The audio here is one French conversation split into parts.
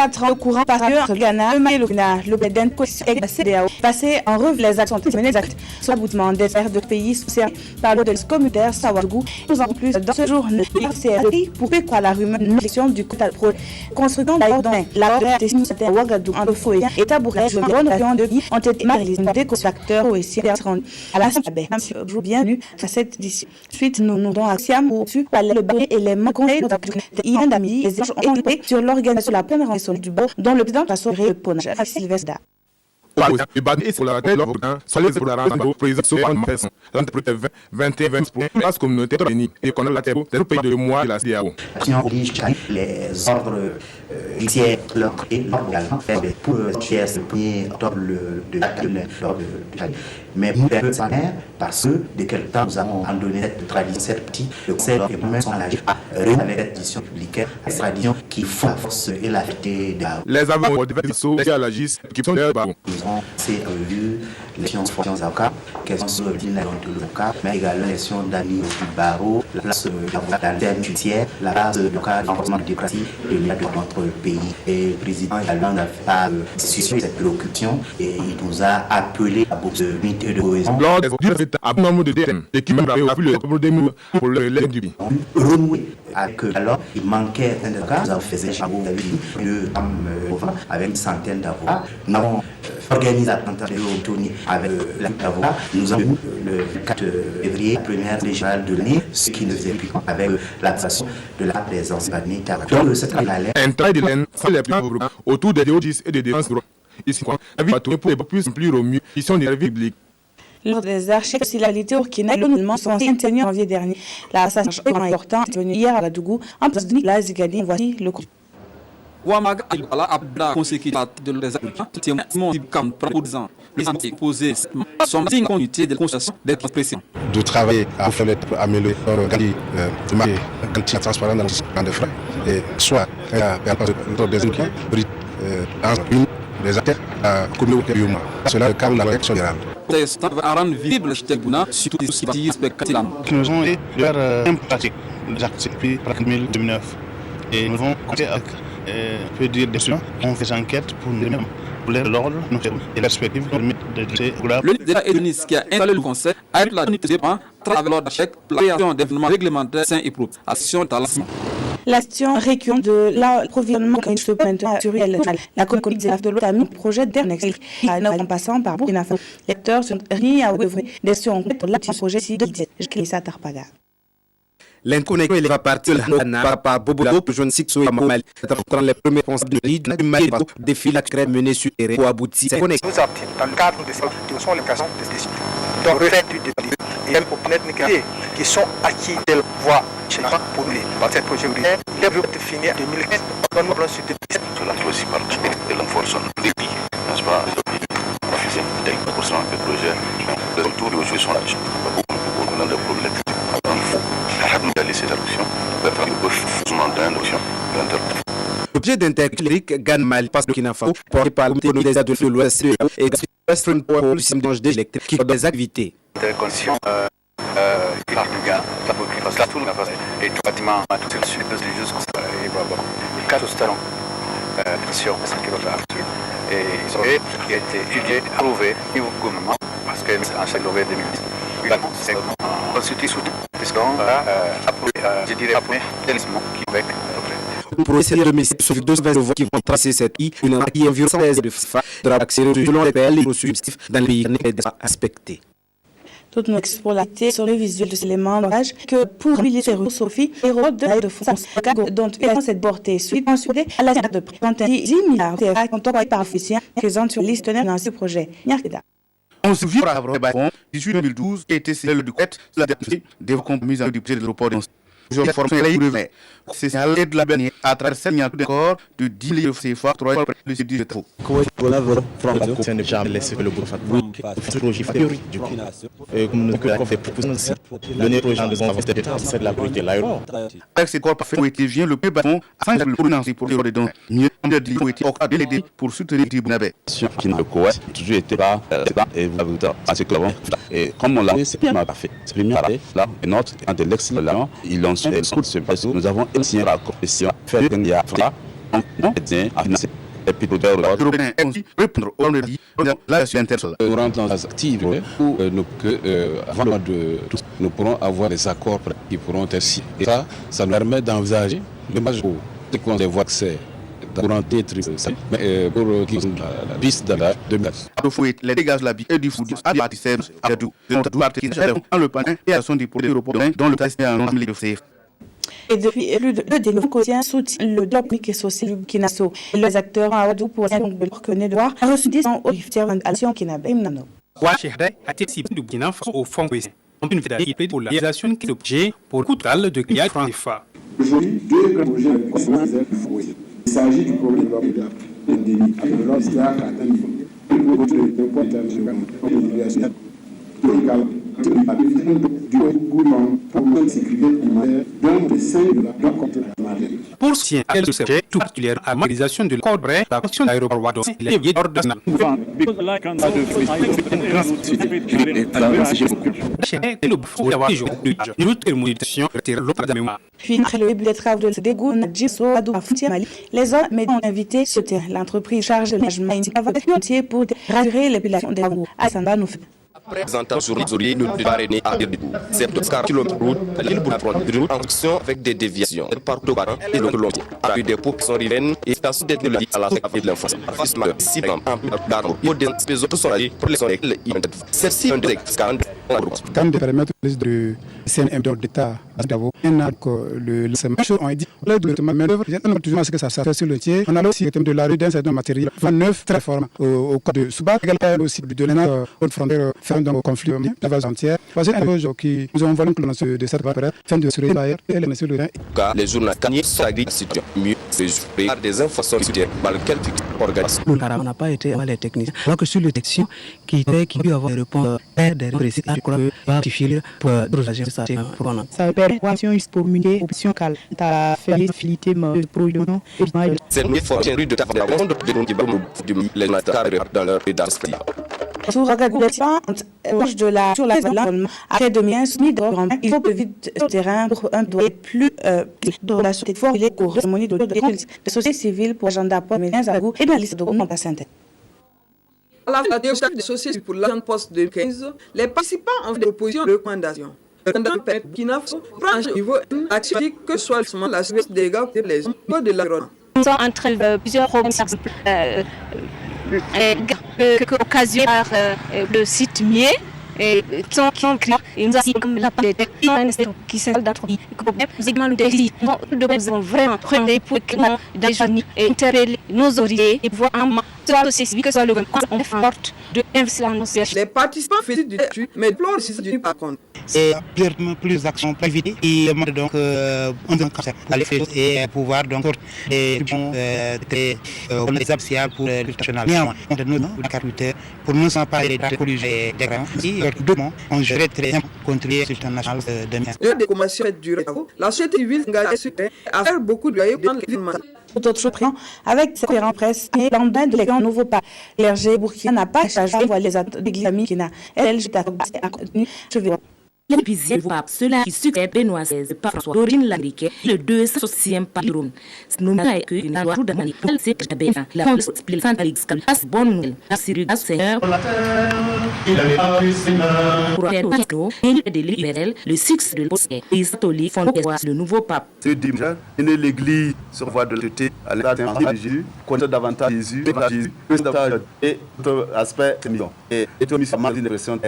4 ans au courant par ailleurs entre Ghana, le Mali et le Burkina, le président de la CEDEAO passé en revue les actions menées sur l'aboutement des affaires de pays servis par le délégué communautaire Sawargou. Nous en plus dans ce jour le CRI pour quoi la rumeur de l'élection du quota pro construction d'ailleurs dans la décision de Ouagadougou entre Foyer et Tabouré de bonnes relations de vie ont été réalisées des constructeurs aussi à la Saint-Abé. Bienvenue à cette édition. Suite nous donnons à Siam pour parler le baril et les conseils de Ian Dami les échanges ont été sur l'organisation de la première réunion du bord dont le président a sauvé le ponage à Sylvestre. Et sur la tête, sur les président l'entreprise 21 place communautaire et qu'on a la terre des pays de mois de la CEDEAO. L'action oblige les ordres judiciaires et l'ordre pour le 1er octobre de l'ordre de Tchad. Mais nous un peu ça parce que de quel temps nous avons abandonné cette tradition, cette petite, le conseil et même sont engagés à réunir avec cette édition publique, cette tradition qui font la force et la fierté de la. Les avocats de Vessou qui agissent, qui sont derrière Barreau. Nous avons revu les sciences avocats, quelles sont les l'avocat, mais également les sciences d'amis du barreau, la place de l'avocat judiciaire, la place de l'avocat de renforcement de la démocratie et de notre pays. Et le président également a fait discussion de cette préoccupation et il nous a appelé à beaucoup de mythes et de cohésion. Lors des nombre de thèmes, et qui même a vu le problème pour le du pays. Renouer avec alors il manquait un cas, nous avons fait des chameaux avec une centaine d'avocats. Nous avons organisé la tentative de Tony avec l'avocat. Nous avons le 4 février, la première régionale de l'année, ce qui nous faisait plus avec l'appréciation de la présence administrative. Donc, cette année, un travail de laine sans les plans autour des déodis et des défenses. Ici, la vie va tourner pour plus au mieux. Ils sont des services publics. Lors des archives de la réalité au Kenya, le mouvement sont 21 janvier dernier. La assassination est important est venue hier à Ouagadougou en place de la Zigadi. Voici le coup. Ouamaga Alibala Abda, consécutif de les Africains, témoin du camp pour 10 ans. Les années posées sont une continuité de la constatation des expressions. De travailler à faire améliorer la transparence dans le système de frais, et soit des outils, une des acteurs communautaires humains. Cela le cadre de la réaction générale. À rendre visible le surtout des soucis spectaculaires. Nous avons faire une pratique des actes depuis 2009 et nous avons compté avec peut dire des gens on fait des enquêtes pour nous-mêmes. Pour l'ordre, nous faisons des perspectives de le leader Edonis qui a installé le conseil a été la unité de à travers l'ordre d'achèque pour la création d'événements réglementaires sains et propres. Action d'alassement. La question récurrente de l'approvisionnement supplémentaire la communauté de l'OTAMI projet d'Ernex en passant par Burkina Faso. Les acteurs sont réunis à ouvrir des questions pour le projet de Kélissa Tarpaga. L'inconnexion va partir par Bobo pour joindre Sixo et Mali. Prendre les premiers responsables de l'île du Mali défi la crème menée sur les pour aboutir. Nous optons dans le cadre de cette discussion les questions de décision. Donc, refaire du débat et même pour connaître les qui sont acquis de la voie chez nous pour nous. Par cette projet, les bureaux de finir en 2015, dans nos plans sur 2017. Cela fait aussi partie de l'enforcement des pays, n'est-ce pas? Officiel, pour ce projet, les retours d'aujourd'hui sont là. Beaucoup de problèmes. Ces actions, l'objet d'interclérique Gan Mali passe le Burkina Faso, porté par le comité des adultes de l'Ouest et Western Power, le système d'énergie électrique qui ont des activités. Des conditions la Burkina Faso, tout le Faso et tout bâtiment, tout le sud, jusqu'au et voilà. Les 4 stallons, sur 5 km et ils ont été étudiés, approuvés au niveau gouvernement parce que c'est en chaque levée 2010. C'est consulté sous je dirais après l'établissement Québec. Pour essayer de mettre sur 220 voies qui vont tracer cette île, une qui environ 16 de FA devra accélérer selon les PL et subjectifs dans le pays aspectés. Toutes nos explorations sur le visuel de ces éléments d'orage que pour militer Sophie, héros de l'aide de France, dont il a cette portée suite ensuite à la de prix 10 milliards de contours par officiers présents sur liste dans ce projet. On se vit par rapport au 18 2012 et était le du quête la des compromis du budget de l'aéroport. Je forme les c'est ça l'aide la dernière à travers cette signature d'accord de 10 millions de CFA 3 le site du trop. Comment c'est ne jamais laisser le bout de projet du comme nous que fait proposition le projet de c'est de la priorité l'aéroport. Avec ces corps parfait été vient le plus bâton afin de le prononcer pour les dons mieux de dire été au cadre de pour soutenir Tribunabé. Sur qui le quoi toujours été pas et vous avez assez clairement et comme on l'a c'est bien parfait. C'est premier là et notre intellect là ils l'ont se passe nous avons signé la compétition fait il y a à financer les producteurs et aussi répondre aux défis de la société internationale. Nous rentrons dans la active où avant le mois de tous, nous pourrons avoir des accords qui pourront être signés. Et ça nous permet d'envisager le match pour ceux qui ont des voies d'accès pour un titre, mais pour qui sont la piste de la 2004. Les dégâts de la vie et du foot à bâtir à tout. De notre partie qui dans le panin et à son dépôt européen dont le test est en ligne de CF. Et depuis plus de 2 développement quotidien soutient le dialogue économique et social du Burkina Faso. Les acteurs à Ouadou pour donc de leur connaître devoir a reçu 10 ans au Nation Kinabé Mnano. Ouachehda a été ciblé du Burkina Faso au fond ouest. Une fédération qui plaide pour la réalisation de projet pour le coût total de milliards de francs CFA. Aujourd'hui, 2 grands projets avec conséquences du fond ouest. Il s'agit du projet de l'Ordre endémique de l'Ordre à atteindre le projet de point international de l'évaluation pour soutien à ce sujet, tout particulièrement à la mobilisation de l'accord de la construction de l'aéroport Ouadou, il est lié d'ordre national. Puis, après le début des travaux de ce dégoût, Nadjiso Ouadou à frontière Mali, les hommes ont invité ce terrain. L'entreprise charge de l'engagement entier pour rassurer les populations des Ouadou. Assamba nous fait. Présentant sur l'isolé, nous parrainer à Débou. C'est 12 km de route, l'île Boulafron, de route en action avec des déviations. Par tout parent et le long. Avec des pots qui sont riveraines et stations d'être de la vie à la avec l'enfance. Affisme, 6 ans, d'arbre, moderne, spézo, tout sont allés pour les soleils. Celle-ci, un direct, 40 quand de permettre de CNM d'État à Davo, le match ont dit, on a directement main-d'œuvre, on a toujours à ce que ça s'affaire sur le tiers. On a aussi le thème de la rue d'un certain matériel, 29 très fort au cas de Soubat, également aussi de l'ENA, haute frontière, fin d'un conflit la base entière. Voici un projet qui nous avons volé de cette barrière, fin de se réveiller et elle est sur le terrain. Car les journalistes gagnent sur la grille situation mieux, c'est par des informations sur par lequel organisme. On n'a pas été les techniciens, alors que sur les détection qui peut avoir des réponses des précises, je crois que va suffire pour agir ça. Ça permet pour communiquer option calme, ta facilité de production. C'est une formation de ta fondation de les matériaux dans leur pédastrie. Sur la sur l'environnement, après 2001, soumis de il faut plus vite ce terrain pour un doigt plus de la société forte, il est pour cérémonie de société civile pour agenda pour médias à goût et dans la liste de gouvernement à synthèse. À la décharge des sociétés pour l'agent poste 2015, les participants ont fait des propositions de recommandations. Le candidat permet Burkina Faso prend un niveau actif que soit la service des gars et les hommes de l'environnement. Nous sommes entre plusieurs programmes occasionné par le site Mier et qui ont créé une comme la qui s'installe dans notre pays. Nous également nous devons vraiment prendre pour et intégrer nos autorités et voir un moment soit aussi civil que soit le gouvernement on forte de investir dans nos CH. Les participants félicitent du défi, mais déplorent le système du par contre. Et plus d'actions prévitées et demande donc un cancer et pouvoir donc des appréciables pour le national. Néanmoins, nous caractère pour nous emparer des corriger des grains et demain on gérerait très bien contribuer sur le national demain. Il y a des commissions durées. La société civile engagée sur terrain à faire beaucoup de travail dans le climat. Tout autre chose avec cette conférence presse et l'endemain de l'élection nouveau pas. L'RG Burkina n'a pas chargé de voir les attentes de l'église qui n'a. Elle, je t'attends à contenu. Je vais. L'épisode pape, cela qui succède Benoît XVI par François Dorine Lariquet, le 260e par Rome. Nous n'avons accueilli une loi de manière c'est très la France split Fantalix passe bonne nouvelle. La Syrie à Seigneur. Pour faire le de libéral, le succès de l'Osée. Les catholiques font le nouveau pape. Ce dimanche, l'église se voit de l'autorité à l'intérieur de Jésus, connaît davantage Jésus, et notre aspect c'est mission. Et tout mission a une impression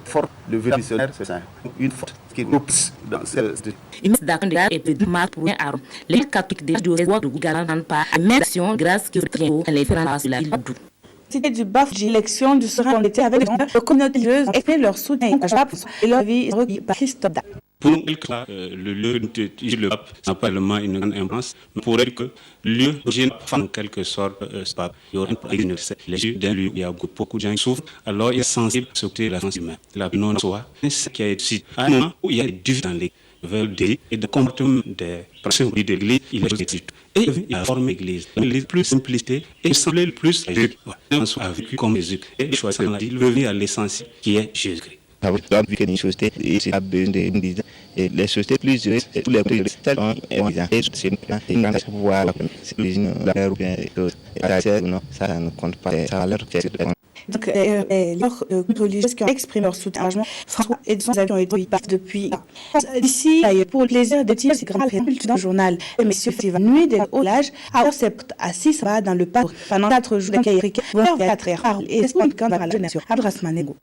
forte, le vrai missionnaire, c'est ça. Une forte qui repousse dans cette. Il met d'accord et peut marquer pour un arme. Les catholiques des diocèses de garantent pas même action grâce qui retient les frères de la ville d'Oudou. Cité du BAF, l'élection du serein en été avec les communautés religieuses exprimer leur soutien et leur vie recueillie par Christophe. Pour nous, le lieu le pape n'a pas seulement une grande importance, mais pour elle que le lieu d'origine en quelque sorte ce pape, il y aura une les yeux d'un lieu où il y a beaucoup de gens qui souffrent, alors il est sensible à ce côté de la sens humaine. La non-soi, c'est ce qui a été dit. À un moment où il y a des difficultés dans l'église, et de comportement des personnes de l'église, il est juste. Et il y a formé l'église. L'église plus simplicité et semblait le plus Jésus. On a vécu comme Jésus. Et il choisit de revenir à l'essentiel qui est Jésus-Christ. vu que les sociétés, et c'est besoin de et les sociétés plus tous les prix c'est une grande pouvoir l'usine ou bien non ça ne compte pas ça a l'air donc leurs religieuses qui ont exprimé leur soutien à François et son avion été depuis ici pour le plaisir de tirer ces grands résultats dans le journal le monsieur Festival Nuit des Haut-Lage à Sept à 6 dans le parc pendant 4 jours d'Amérique vont faire 4 heures et c'est quand dans la génération Abdrasmanego.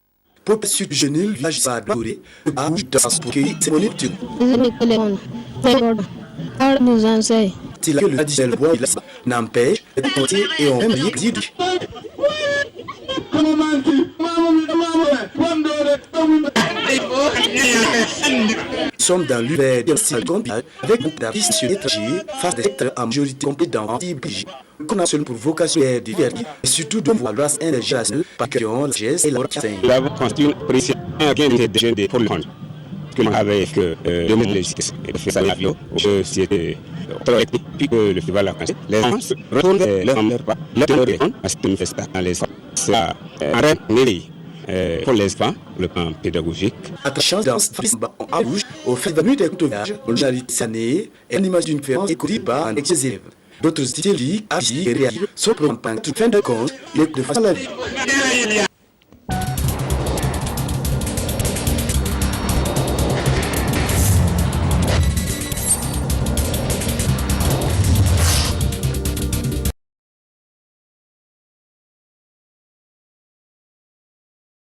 Pour Sud Genil, village Sadoré, à transporter c'est mon étude. Nous enseigne. C'est là que le traditionnel bois n'empêche de compter et on aime dire. Nous sommes dans l'univers de Silicon avec beaucoup d'artistes étrangers face des secteurs en majorité compétents anti-BG. Qu'on a seulement pour vocation de divertir et surtout de voir l'race intergénérationnelle par question la geste et la recherche. Nous avons construit une précision des jeunes pour le monde. Avec 2006 et de faire l'avion, c'était puis que le festival a commencé. Les enfants retournent leur repas, leur téléphone, parce que nous faisons ça dans les enfants. C'est un rêve pour les enfants, le plan pédagogique. Attachant dans ce festival en rouge, au festival des couturiers, l'originalité cette année, une image d'une conférence écoutée par un ex élèves. D'autres styles, agis et réagis sont pris en toute fin de compte, les de face à la vie.